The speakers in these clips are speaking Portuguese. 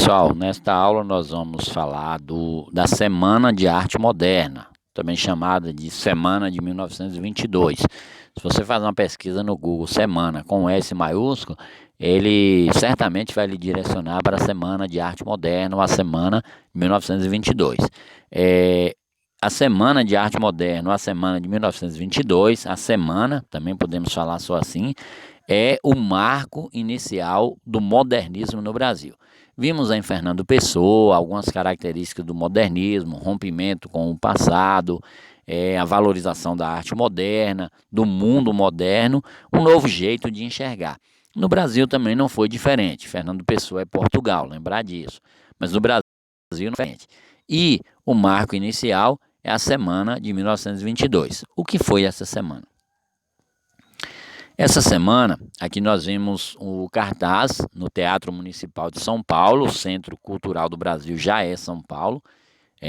pessoal, nesta aula nós vamos falar da Semana de Arte Moderna, também chamada de Semana de 1922. Se você faz uma pesquisa no Google, Semana com S maiúsculo, ele certamente vai lhe direcionar para a Semana de Arte Moderna ou a Semana de 1922. A Semana de Arte Moderna ou a Semana de 1922, a semana, também podemos falar só assim, é o marco inicial do modernismo no Brasil. Vimos em Fernando Pessoa algumas características do modernismo, rompimento com o passado, a valorização da arte moderna, do mundo moderno, um novo jeito de enxergar. No Brasil também não foi diferente. Fernando Pessoa é Portugal, lembrar disso. Mas no Brasil não é diferente. E o marco inicial é a semana de 1922. O que foi essa semana? Essa semana, aqui nós vimos o cartaz no Teatro Municipal de São Paulo, o Centro Cultural do Brasil já é São Paulo,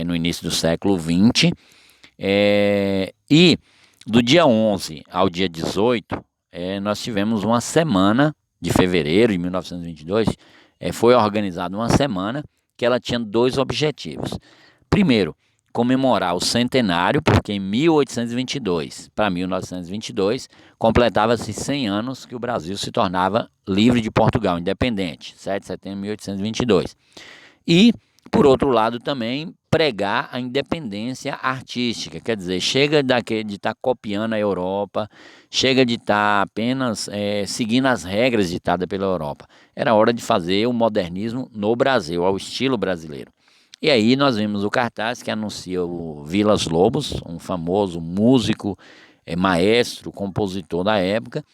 no início do século XX, e do dia 11 ao dia 18, nós tivemos uma semana de fevereiro de 1922, foi organizada uma semana que ela tinha dois objetivos. Primeiro, comemorar o centenário, porque em 1822 para 1922 completava-se 100 anos que o Brasil se tornava livre de Portugal, independente, 7 de setembro de 1822. E, por outro lado, também pregar a independência artística, quer dizer, chega de estar copiando a Europa, chega de estar apenas seguindo as regras ditadas pela Europa. Era hora de fazer o modernismo no Brasil, ao estilo brasileiro. E aí nós vimos o cartaz que anuncia o Vilas Lobos, um famoso músico, maestro, compositor da época,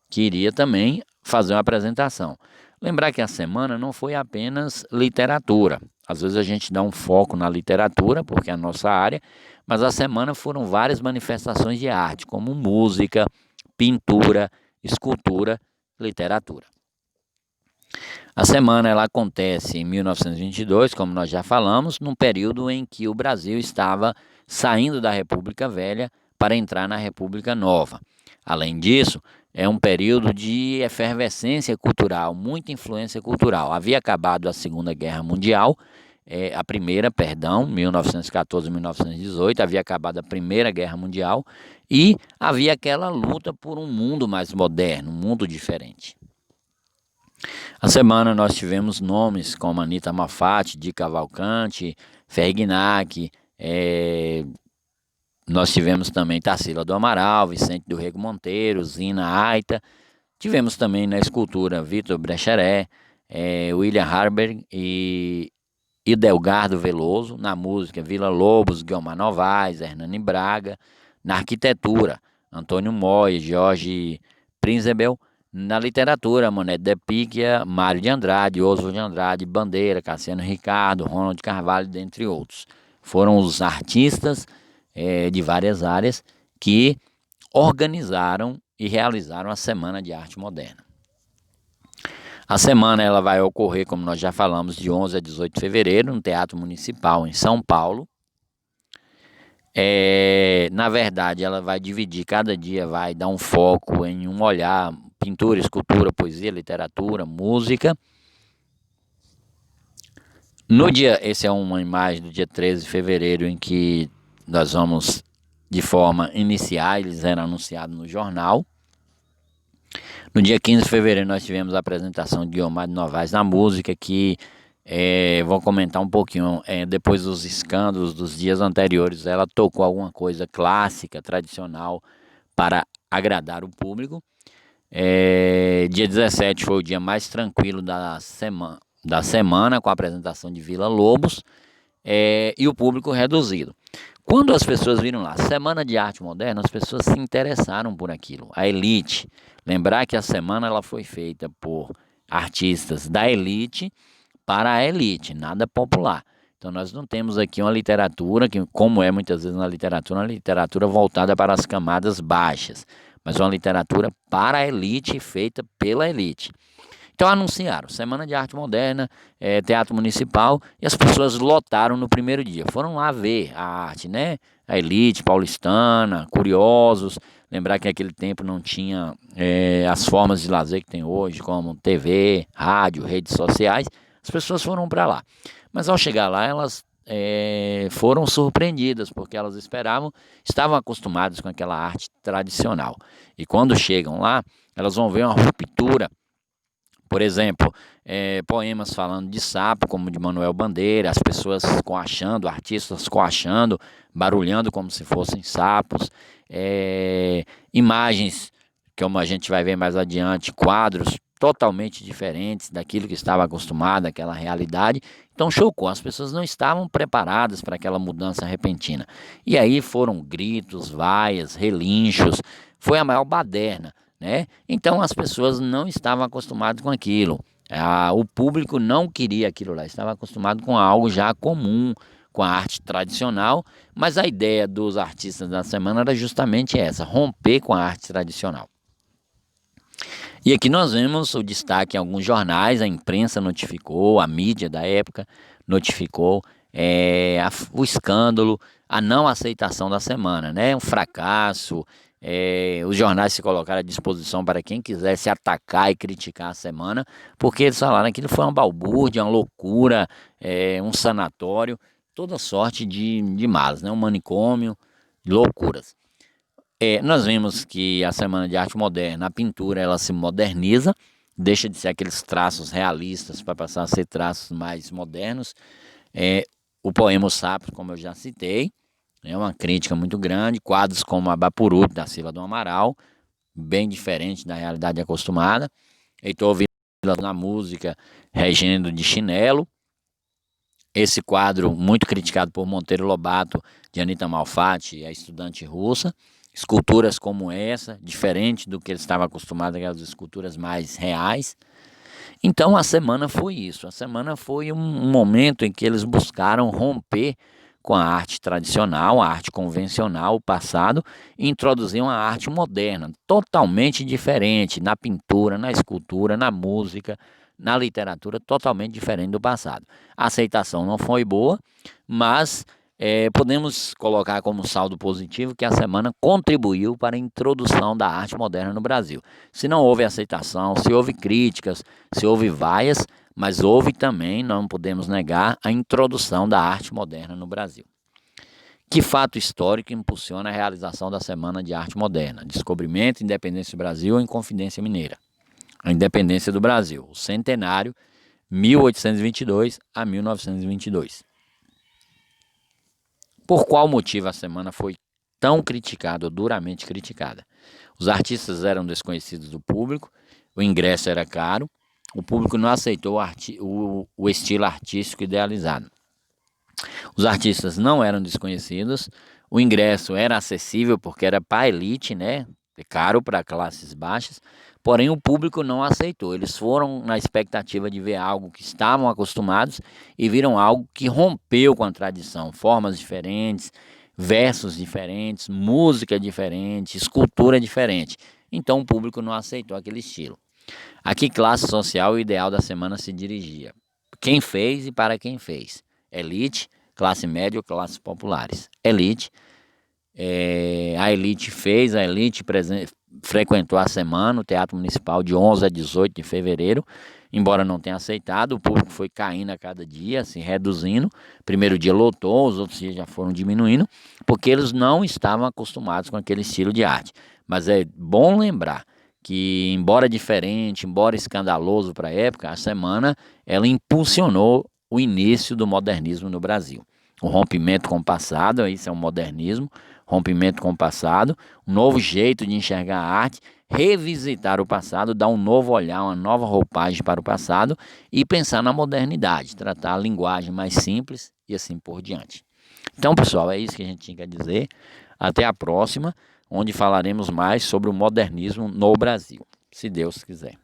que iria também fazer uma apresentação. Lembrar que a semana não foi apenas literatura. Às vezes a gente dá um foco na literatura, porque é a nossa área, mas a semana foram várias manifestações de arte, como música, pintura, escultura, literatura. A semana ela acontece em 1922, como nós já falamos, num período em que o Brasil estava saindo da República Velha para entrar na República Nova. Além disso, é um período de efervescência cultural, muita influência cultural. Havia acabado a Segunda Guerra Mundial, a primeira, 1914 1918, havia acabado a Primeira Guerra Mundial e havia aquela luta por um mundo mais moderno, um mundo diferente. A semana nós tivemos nomes como Anita Malfatti, Di Cavalcanti, Ferginac, nós tivemos também Tarsila do Amaral, Vicente do Rego Monteiro, Zina Aita. Tivemos também na escultura Vitor Brecheret, William Harberg e Delgardo Veloso. Na música Vila Lobos, Guiomar Novaes, Hernani Braga. Na arquitetura Antônio Moy, Jorge Prinzebel. Na literatura, Monet de Picchia, Mário de Andrade, Oswald de Andrade, Bandeira, Cassiano Ricardo, Ronald Carvalho, dentre outros. Foram os artistas de várias áreas que organizaram e realizaram a Semana de Arte Moderna. A semana ela vai ocorrer, como nós já falamos, de 11 a 18 de fevereiro, no Teatro Municipal em São Paulo. Na verdade, ela vai dividir, cada dia vai dar um foco em um olhar, pintura, escultura, poesia, literatura, música. Esse é uma imagem do dia 13 de fevereiro em que nós vamos, de forma inicial, eles eram anunciados no jornal. No dia 15 de fevereiro nós tivemos a apresentação de Guiomar Novaes na música, que vou comentar um pouquinho, depois dos escândalos dos dias anteriores, ela tocou alguma coisa clássica, tradicional, para agradar o público. Dia 17 foi o dia mais tranquilo da semana, com a apresentação de Vila Lobos, e o público reduzido. Quando as pessoas viram lá, Semana de Arte Moderna, as pessoas se interessaram por aquilo, a elite. Lembrar que a semana ela foi feita por artistas da elite para a elite, nada popular. Então nós não temos aqui uma literatura, que, como é muitas vezes na literatura, uma literatura voltada para as camadas baixas, mas uma literatura para a elite, feita pela elite. Então anunciaram, Semana de Arte Moderna, Teatro Municipal, e as pessoas lotaram no primeiro dia. Foram lá ver a arte, né? A elite paulistana, curiosos. Lembrar que naquele tempo não tinha as formas de lazer que tem hoje, como TV, rádio, redes sociais. as pessoas foram para lá. Mas ao chegar lá, elas foram surpreendidas, porque elas estavam acostumadas com aquela arte tradicional. E quando chegam lá, elas vão ver uma ruptura. Por exemplo, poemas falando de sapo, como de Manuel Bandeira, as pessoas coachando, artistas coachando, barulhando como se fossem sapos, imagens, como a gente vai ver mais adiante, quadros totalmente diferentes daquilo que estava acostumado, aquela realidade. Então chocou, as pessoas não estavam preparadas para aquela mudança repentina. E aí foram gritos, vaias, relinchos, foi a maior baderna, né? Então as pessoas não estavam acostumadas com aquilo. O público não queria aquilo lá, estava acostumado com algo já comum, com a arte tradicional, mas a ideia dos artistas da semana era justamente essa, romper com a arte tradicional. E aqui nós vemos o destaque em alguns jornais, a imprensa notificou, a mídia da época notificou o escândalo, a não aceitação da semana, né? Um fracasso, os jornais se colocaram à disposição para quem quisesse atacar e criticar a semana, porque eles falaram que aquilo foi uma balbúrdia, uma loucura, um sanatório, toda sorte de malas, né? Um manicômio, loucuras. Nós vemos que a Semana de Arte Moderna, a pintura, ela se moderniza, deixa de ser aqueles traços realistas para passar a ser traços mais modernos. O poema Os Sapos, como eu já citei, é uma crítica muito grande. Quadros como Abapuru, da Silva do Amaral, bem diferente da realidade acostumada. Heitor Villa na música, Regendo de Chinelo. Esse quadro muito criticado por Monteiro Lobato, de Anita Malfatti, a estudante russa. Esculturas como essa, diferente do que ele estava acostumado, aquelas esculturas mais reais. Então a semana foi isso, a semana foi um momento em que eles buscaram romper com a arte tradicional, a arte convencional, o passado, e introduzir uma arte moderna, totalmente diferente, na pintura, na escultura, na música, na literatura, totalmente diferente do passado. A aceitação não foi boa, mas podemos colocar como saldo positivo que a semana contribuiu para a introdução da arte moderna no Brasil. Se não houve aceitação, se houve críticas, se houve vaias, mas houve também, não podemos negar, a introdução da arte moderna no Brasil. Que fato histórico impulsiona a realização da Semana de Arte Moderna? Descobrimento, Independência do Brasil ou Inconfidência Mineira? A Independência do Brasil, o centenário, 1822 a 1922. Por qual motivo a semana foi tão criticada, ou duramente criticada? Os artistas eram desconhecidos do público, o ingresso era caro, o público não aceitou o estilo artístico idealizado. Os artistas não eram desconhecidos, o ingresso era acessível porque era para a elite, né? Caro para classes baixas, porém o público não aceitou. Eles foram na expectativa de ver algo que estavam acostumados e viram algo que rompeu com a tradição, formas diferentes, versos diferentes, música diferente, escultura diferente. Então o público não aceitou aquele estilo. A que classe social o ideal da semana se dirigia? Quem fez e para quem fez? Elite, classe média ou classes populares? Elite. A elite fez, a elite frequentou a semana, o Teatro Municipal, de 11 a 18 de fevereiro, embora não tenha aceitado, o público foi caindo a cada dia, se reduzindo. Primeiro dia lotou, os outros dias já foram diminuindo, porque eles não estavam acostumados com aquele estilo de arte. Mas é bom lembrar que, embora diferente, embora escandaloso para a época, a semana ela impulsionou o início do modernismo no Brasil. O rompimento com o passado, isso é um modernismo, rompimento com o passado, um novo jeito de enxergar a arte, revisitar o passado, dar um novo olhar, uma nova roupagem para o passado e pensar na modernidade, tratar a linguagem mais simples e assim por diante. Então, pessoal, é isso que a gente tinha que dizer. Até a próxima, onde falaremos mais sobre o modernismo no Brasil, se Deus quiser.